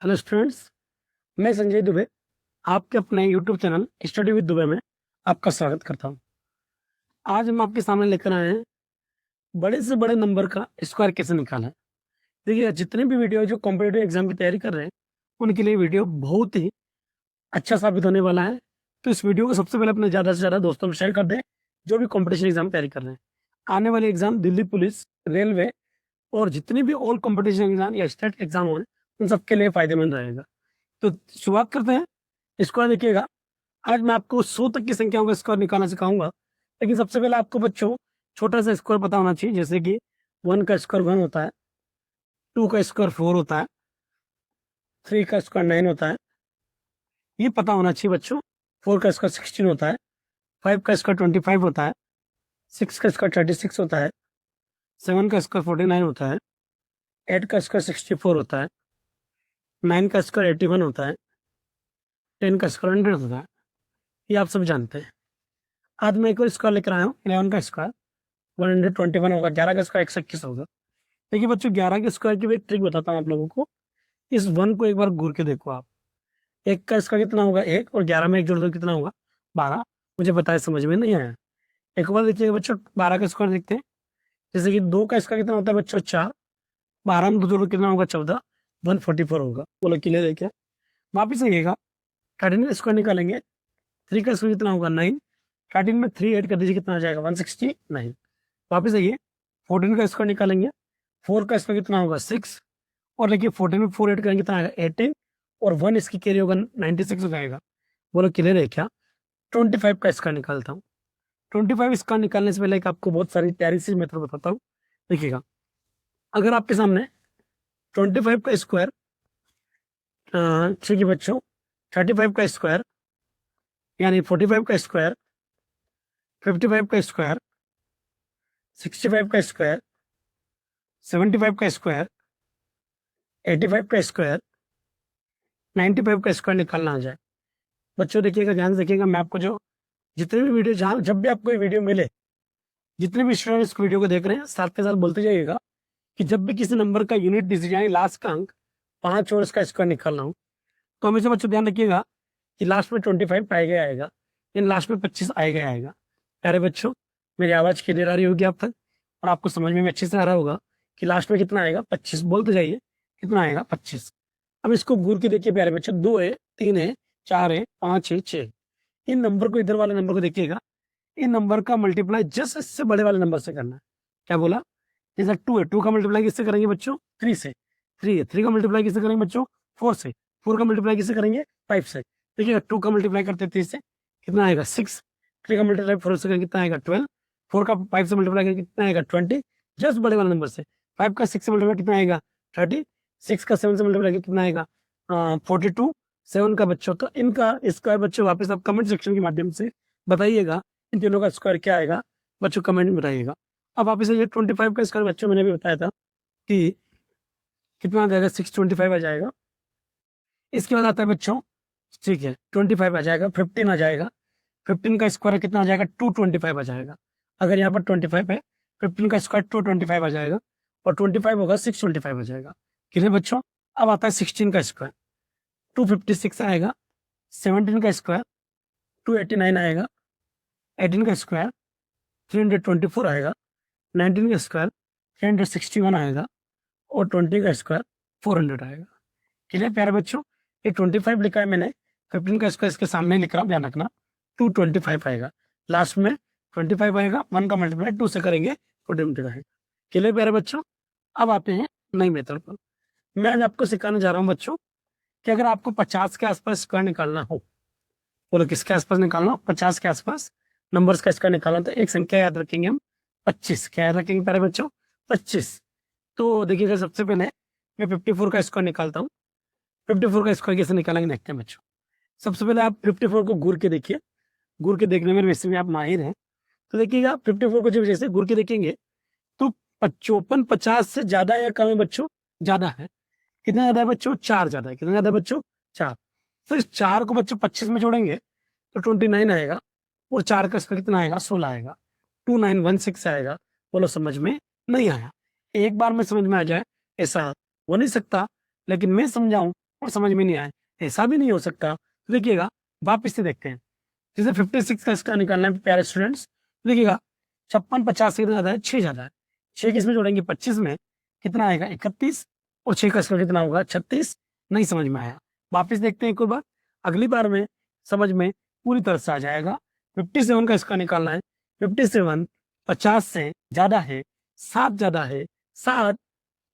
Hello students, मैं संजय दुबे आपके अपने YouTube channel study with Dubey में आपका स्वागत करता हूं। आज हम आपके सामने लेकर आए हैं बड़े से बड़े नंबर का स्क्वायर कैसे निकालें। देखिए, जितने भी वीडियो जो कॉम्पिटिटिव एग्जाम की तैयारी कर रहे हैं उनके लिए वीडियो बहुत ही अच्छा साबित होने वाला है। तो इस वीडियो को सबसे पहले अपने ज़्यादा से ज़्यादा दोस्तों में शेयर कर दें जो भी कॉम्पिटिशन एग्जाम तैयारी कर रहे हैं। आने वाले एग्जाम दिल्ली पुलिस, रेलवे और जितने भी ऑल कॉम्पिटिशन एग्जाम या स्टेट एग्जाम हो उन सबके लिए फायदेमंद रहेगा। तो शुरुआत करते हैं। स्क्वायर देखिएगा, आज मैं आपको 100 तक की संख्याओं का स्क्वायर निकालना सिखाऊंगा। लेकिन सबसे पहले आपको बच्चों छोटा सा स्क्वायर पता होना चाहिए, जैसे कि 1 का स्क्वायर 1 होता है, 2 का स्क्वायर 4 होता है, 3 का स्क्वायर 9 होता है, ये पता होना चाहिए बच्चों। 4 का स्क्वायर 16 होता है, 5 का स्क्वायर 25 होता है, 6 का स्क्वायर 36 होता है, 7 का स्क्वायर 49 होता है, 8 का स्क्वायर 64 होता है, 9 का स्क्वायर 81 होता है, 10 का स्क्वायर 100 होता है। ये आप सब जानते हैं। आज मैं एक और स्क्वायर लेकर आया हूँ, 11 का स्क्वायर 121 होगा, 11 का स्क्वायर 121 होगा। देखिए बच्चों, 11 के स्क्वायर की भी एक ट्रिक बताता हूँ आप लोगों को। इस 1 को एक बार घूर के देखो आप। 1 का स्क्वायर कितना होगा 1, और 11 में 1 जोड़ दो कितना होगा 12। मुझे बताया समझ में नहीं आया। एक बार देखिएगा बच्चों, 12 का स्क्वायर देखते हैं। जैसे कि 2 का स्क्वायर कितना होता है बच्चों 4, 12 में 2 जोड़ो कितना होगा 14, 144 होगा। बोलो क्लियर है क्या? वापिस आइएगा, 13 का स्क्वायर निकालेंगे। 3 का स्क्वायर कितना होगा 9, 13 में 3 ऐड कर दीजिए कितना आ जाएगा 169। वापस आइए, 14 का स्क्वायर निकालेंगे। 4 का स्क्वायर कितना होगा 6, और देखिए 14 में 4 ऐड करेंगे कितना आएगा 18, और 1 इसकी कैरी होगा 96 हो जाएगा। बोलो क्लियर है क्या? 25 का स्क्वायर निकालता हूँ। 25 स्क्वायर निकालने से पहले एक आपको बहुत सारी तैयारी से मेथड बताता हूँ। देखिएगा, अगर आपके सामने 25 का स्क्वायर, ठीक है बच्चों, 35 का स्क्वायर यानी 45 का स्क्वायर, 55 का स्क्वायर, 65 का स्क्वायर, 75 का स्क्वायर, 85 का स्क्वायर, 95 का स्क्वायर निकालना आ जाए। बच्चों देखिएगा, ध्यान से देखिएगा, मैं आपको जो जितने भी वीडियो, जहाँ जब भी आपको ये वीडियो मिले, जितने भी स्टूडेंट इस वीडियो को देख रहे हैं साथ के साथ बोलते जाइएगा कि जब भी किसी नंबर का यूनिट डिजिट यानी लास्ट का अंक 5 और इसका स्क्वायर निकालना हो तो हमेशा बच्चों ध्यान रखिएगा कि लास्ट में 25 आएगा आएगा, यानी लास्ट में 25 आएगा आएगा। प्यारे बच्चों, मेरी आवाज़ क्लियर आ रही होगी आप तक, और आपको समझ में भी अच्छे से आ रहा होगा कि लास्ट में कितना आएगा 25। बोलते जाइए कितना आएगा 25। अब इसको घूर के देखिए प्यारे बच्चों, 2 है, 3 है, 4 है, 5 है, 6। इन नंबर को, इधर वाले नंबर को देखिएगा, इन नंबर का मल्टीप्लाई जस्ट इससे बड़े वाले नंबर से करना है। क्या बोला? जैसे 2 है, 2 का मल्टीप्लाई किससे करेंगे बच्चों 3 से। 3 है, 3 का मल्टीप्लाई किससे करेंगे बच्चों 4 से। 4 का मल्टीप्लाई किससे करेंगे 5 से। देखिए 2 का मल्टीप्लाई करते हैं 3 से कितना आएगा 6। 3 का मल्टीप्लाई 4 से करेंगे कितना आएगा 12। 4 का 5 से मल्टीप्लाई करेंगे कितना आएगा 20, जस्ट बड़े वाले नंबर से। 5 का 6 से मल्टीप्लाई कितना आएगा 30। 6 का 7 से मल्टीप्लाई कितना आएगा 42। 7 का बच्चों, तो इनका स्क्वायर बच्चों वापस आप कमेंट सेक्शन के माध्यम से बताइएगा इन तीनों का स्क्वायर क्या आएगा बच्चों, कमेंट में बताइएगा। अब वापस ये 25 का स्क्वायर बच्चों मैंने भी बताया था कि कितना आ जाएगा 625 आ जाएगा। इसके बाद आता है बच्चों, ठीक है, 25 आ जाएगा, 15 आ जाएगा। 15 का स्क्वायर कितना आ जाएगा 225 आ जाएगा। अगर यहाँ पर 25 है, 15 का स्क्वायर 225 आ जाएगा, और 25 होगा 625 आ जाएगा। क्लियर बच्चों? अब आता है 16 का स्क्वायर 256 आएगा। 17 का स्क्वायर 289 आएगा। 18 का स्क्वायर 324 आएगा। 19 का स्क्वायर 361 आएगा, और 20 का स्क्वायर 400 आएगा। क्लियर प्यारे बच्चों? ये 25 लिखा है मैंने, 15 का स्क्वायर इसके सामने लिख रहा हूँ, ध्यान रखना। 225 आएगा, लास्ट में 25 आएगा, 1 का मल्टीप्लाई 2 से करेंगे 20 आएगा। क्लियर प्यारे बच्चों? अब आते हैं नई मेथड पर। मैं आज आपको सिखाने जा रहा हूँ बच्चों कि अगर आपको 50 के आसपास स्क्वायर निकालना हो, बोलो किसके आसपास निकालना हो, 50 के आसपास नंबर्स का स्क्वायर निकालना, तो एक संख्या याद रखेंगे हम 25। क्या याद रखेंगे प्यारे बच्चों 25। तो देखिएगा, सबसे पहले मैं 54 का स्क्वायर निकालता हूँ। 54 का स्क्वायर कैसे निकालेंगे देखते हैं बच्चों। सबसे पहले आप 54 को घूर के देखिए। घूर के देखने में वैसे भी आप माहिर हैं, तो देखिएगा 54 को जब जैसे घूर के देखेंगे तो 54 50 से ज्यादा या कम है बच्चों? ज्यादा है। कितना ज्यादा है बच्चों? 4 ज्यादा है। कितना ज्यादा है बच्चों? 4। तो इस 4 को बच्चों 25 में जोड़ेंगे तो 29 आएगा, और 4 का स्क्वायर कितना आएगा 16 आएगा, 2916 आएगा। बोलो समझ में नहीं आया? एक बार में समझ में आ जाए ऐसा हो नहीं सकता, लेकिन मैं समझाऊं और समझ में नहीं आए, ऐसा भी नहीं हो सकता। तो देखिएगा वापिस से देखते हैं। जैसे 56 का स्क्वायर निकालना है प्यारे स्टूडेंट्स, देखिएगा 56 50 से कितना ज़्यादा है, 6 ज़्यादा है। 6 किसमें जोड़ेंगे 25 में, कितना आएगा 31, और 6 का स्क्वायर कितना होगा 36। नहीं समझ में आया, वापिस देखते हैं एक और बार, अगली बार में समझ में पूरी तरह से आ जाएगा। 57 का स्क्वायर निकालना है, 57 50 से ज़्यादा है, 7 ज़्यादा है, 7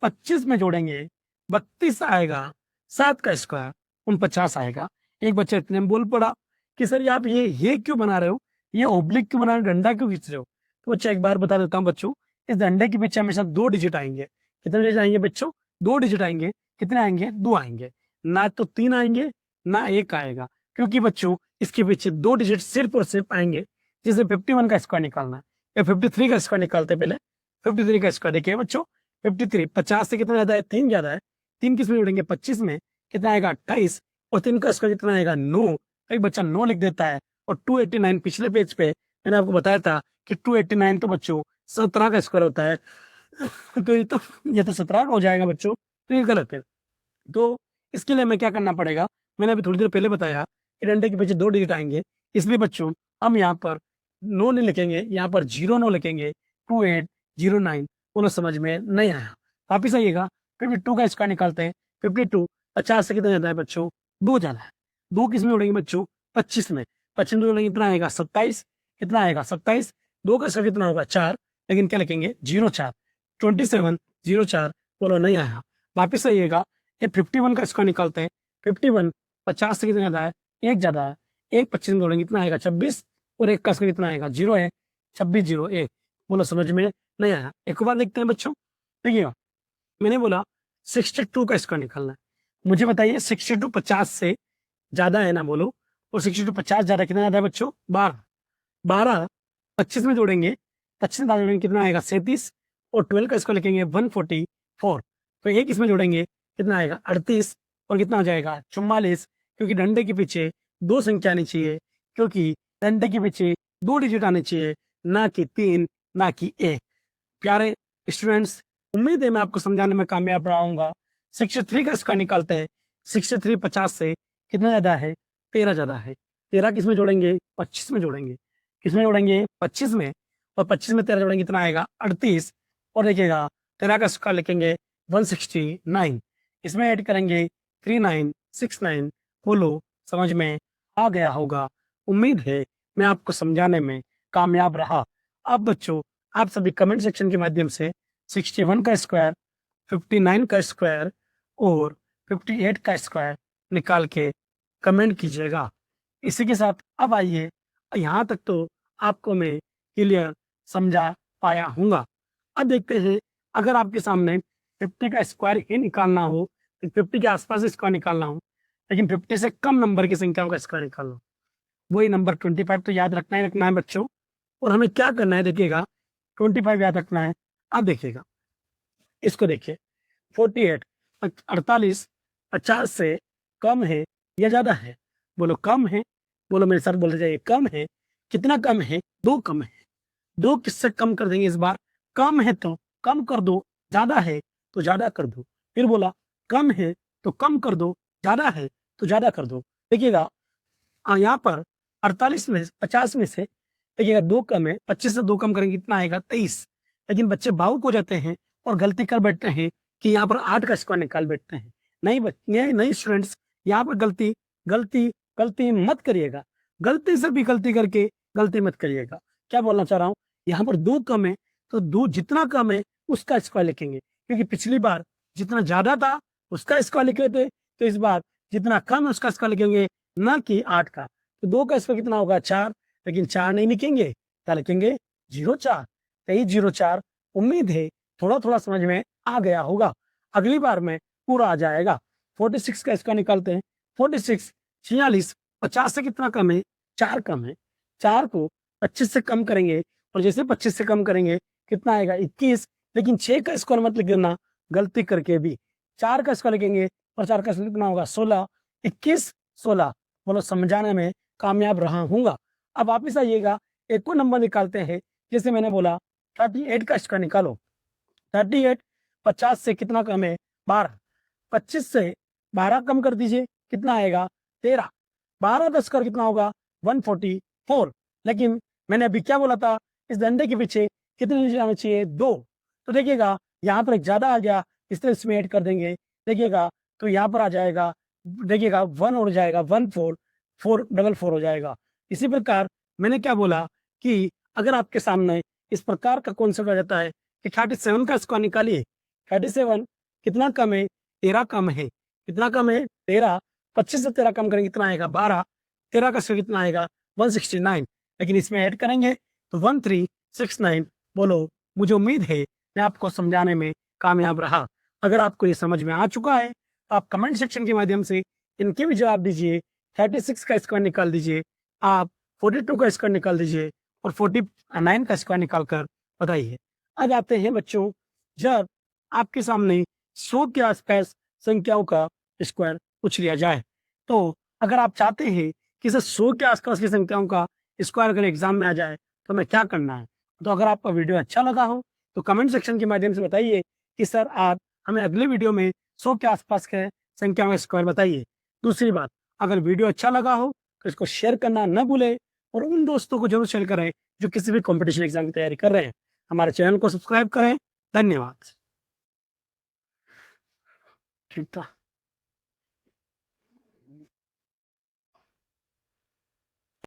25 में जोड़ेंगे 32 आएगा, 7 का स्क्वायर 49 आएगा। एक बच्चा इतने में बोल पड़ा कि सर आप ये क्यों बना रहे हो, ये ओब्लिक क्यों बना रहे हो, डंडा क्यों खींच रहे हो। तो बच्चा एक बार बता देता हूँ बच्चों, इस डंडे के पीछे हमेशा 2 डिजिट आएंगे। कितने डिजिट आएंगे बच्चों, 2 डिजिट आएंगे। कितने आएंगे, 2 आएंगे, ना तो 3 आएंगे ना 1 आएगा, क्योंकि बच्चों इसके पीछे 2 डिजिट सिर्फ और सिर्फ आएंगे। जैसे 51 का स्क्वायर निकालना है या 53 का स्क्वायर निकालते हैं। पहले 53 का स्क्वायर देखिए बच्चों, 53 50 से कितना ज्यादा है, 3 ज्यादा है। 3 किस में जोड़ेंगे 25 में, कितना आएगा 28, और 3 का स्क्वायर कितना आएगा 9। एक बच्चा 9 लिख देता है। और 289 पिछले पेज पे मैंने आपको बताया था कि 289 तो बच्चों 17 का स्क्वायर होता है। तो ये तो 17 का हो जाएगा बच्चों, तो ये गलत है। तो इसके लिए हमें क्या करना पड़ेगा, मैंने अभी थोड़ी देर पहले बताया कि डंडे के पीछे 2 डिजिट आएंगे। इसलिए बच्चों हम यहाँ पर 9 नहीं लिखेंगे, यहाँ पर 09 लिखेंगे, 2809। बोलो समझ में नहीं आया, वापिस आइएगा। 52 का स्क्वायर निकालते हैं। 52 50 से कितना ज्यादा है बच्चों, 2 ज्यादा है। 2 किस में जोड़ेंगे बच्चों 25 में, 25 में जोड़ेंगे कितना आएगा 27, कितना आएगा 27। 2 का स्क्वायर कितना होगा 4, लेकिन क्या लिखेंगे 04, 2704। बोलो नहीं आया, वापिस आइएगा। ये 51 का स्क्वायर निकालते हैं। 51 50 से कितना ज्यादा है, 1 ज्यादा है। 1 25 में जोड़ेंगे कितना आएगा 26, और 1 का स्क्वायर कितना आएगा 0 है, 2601। बोलो समझ में नहीं आया। एक बार देखते हैं बच्चों, देखिए मैंने बोला 62 का स्क्वायर निकालना है। मुझे बताइए 62 50 से ज्यादा है ना, बोलो। और 62 50 ज्यादा कितना ज्यादा है बच्चों, 12। 12 25 में जोड़ेंगे, 25 में जोड़ेंगे कितना आएगा 37, और 12 का स्क्वायर लिखेंगे 144। तो एक इसमें जोड़ेंगे कितना आएगा 38, और कितना हो जाएगा 44। क्योंकि डंडे के पीछे 2 संख्या आनी चाहिए, क्योंकि डंडे के पीछे 2 डिजिट आने चाहिए, ना कि 3 ना कि 1। प्यारे स्टूडेंट्स, उम्मीद है मैं आपको समझाने में कामयाब रहा। 63 का स्क्वायर निकालते हैं। 63 50 से कितना ज्यादा है, 13 ज्यादा है। 13 किस में जोड़ेंगे 25 में जोड़ेंगे, किस में जोड़ेंगे 25 में, और 25 में 13 जोड़ेंगे कितना आएगा 38। और देखिएगा 13 का स्क्वायर लिखेंगे 169, इसमें ऐड करेंगे 3969। बोलो समझ में आ गया होगा। उम्मीद है मैं आपको समझाने में कामयाब रहा। अब बच्चों आप सभी कमेंट सेक्शन के माध्यम से 61 का स्क्वायर, 59 का स्क्वायर और 58 का स्क्वायर निकाल के कमेंट कीजिएगा। इसी के साथ अब आइए, यहाँ तक तो आपको मैं क्लियर समझा पाया हूँगा। अब देखते हैं, अगर आपके सामने 50 का स्क्वायर ही निकालना हो, 50 के आसपास स्क्वायर निकालना हो, लेकिन 50 से कम नंबर की संख्याओं का स्क्वायर निकालना हो, वही नंबर 25 तो याद रखना ही रखना है बच्चों। और हमें क्या करना है, देखिएगा 25 याद रखना है। अब देखिएगा इसको, देखिए 48 48 50 से कम है या ज्यादा है, बोलो कम है। बोलो मेरे साथ बोलते जाइए, कम है। कितना कम है, 2 कम है। 2 किससे कम कर देंगे इस बार, कम है तो कम कर दो, ज्यादा है तो ज्यादा कर दो। फिर बोला कम है तो कम कर दो, ज्यादा है तो ज्यादा कर दो। देखिएगा यहाँ पर 48 में 50 में से देखिएगा 2 कम है, 25 से 2 कम करेंगे कितना आएगा 23। लेकिन बच्चे भावुक हो जाते हैं और गलती कर बैठते हैं कि यहाँ पर 8 का स्क्वायर निकाल बैठते हैं। नहीं स्टूडेंट्स, यहाँ पर गलती गलती गलती मत करिएगा। गलती से भी गलती करके गलती मत करिएगा। क्या बोलना चाह रहा हूँ, यहाँ पर 2 कम है तो 2 जितना कम है उसका स्क्वायर लिखेंगे, क्योंकि पिछली बार जितना ज्यादा था उसका स्क्वायर लिखे थे, तो इस बार जितना कम है उसका स्क्वायर लिखेंगे, ना कि 8 का। तो 2 का स्क्वायर कितना होगा 4, लेकिन 4 नहीं लिखेंगे, क्या लिखेंगे 04। 2304। उम्मीद है थोड़ा थोड़ा समझ में आ गया होगा, अगली बार में पूरा आ जाएगा। 46 का स्क्वायर निकालते हैं। 46 46 50 से कितना कम है, 4 कम है। 4 को 25 से कम करेंगे, और जैसे 25 से कम करेंगे कितना आएगा 21। लेकिन 6 का स्क्वायर मत लिख देना गलती करके भी, 4 का स्क्वायर लिखेंगे, और 4 का स्क्वायर कितना होगा 16। 21 16। बोलो समझाने में कामयाब रहा हूँगा। अब वापिस आइएगा, एक और नंबर निकालते हैं। जैसे मैंने बोला 38 का स्क्वायर निकालो। 38 50 से कितना कम है 12। 25 से 12 कम कर दीजिए, कितना आएगा 13। 12 10 कर कितना होगा 144। लेकिन मैंने अभी क्या बोला था, इस डंडे के पीछे कितने डिजिट आने चाहिए 2। तो देखिएगा यहाँ पर एक ज़्यादा आ गया, इसलिए इसमें ऐड कर देंगे। देखिएगा तो यहाँ पर आ जाएगा, देखिएगा 1 हो जाएगा 14444 हो जाएगा। इसी प्रकार मैंने क्या बोला कि अगर आपके सामने इस प्रकार का कॉन्सेप्ट आ जाता है कि 37 का स्क्वायर निकालिए, 37 कितना कम है 13 कम है, कितना कम है 13, 25 से 13 कम करेंगे कितना आएगा 12, 13 का स्क्वायर कितना आएगा 169। लेकिन इसमें ऐड करेंगे तो 1369। बोलो, मुझे उम्मीद है मैं आपको समझाने में कामयाब रहा। अगर आपको ये समझ में आ चुका है तो आप कमेंट सेक्शन के माध्यम से इनके भी जवाब दीजिए। 36 का स्क्वायर निकाल दीजिए, आप 42 का स्क्वायर निकाल दीजिए और 49 का स्क्वायर निकाल कर बताइए। आज आते हैं बच्चों, जब आपके सामने 100 के आसपास संख्याओं का स्क्वायर पूछ लिया जाए, तो अगर आप चाहते हैं कि सर 100 के आसपास की संख्याओं का स्क्वायर अगर एग्जाम में आ जाए तो हमें क्या करना है। तो अगर आपका वीडियो अच्छा लगा हो तो कमेंट सेक्शन के माध्यम से बताइए कि सर आप हमें अगले वीडियो में 100 के आसपास के संख्या में स्क्वायर बताइए। दूसरी बात, अगर वीडियो अच्छा लगा हो तो इसको शेयर करना न भूलें और उन दोस्तों को जरूर शेयर करें जो किसी भी कॉम्पिटिशन एग्जाम की तैयारी कर रहे हैं। हमारे चैनल को सब्सक्राइब करें। धन्यवाद। ठीक था।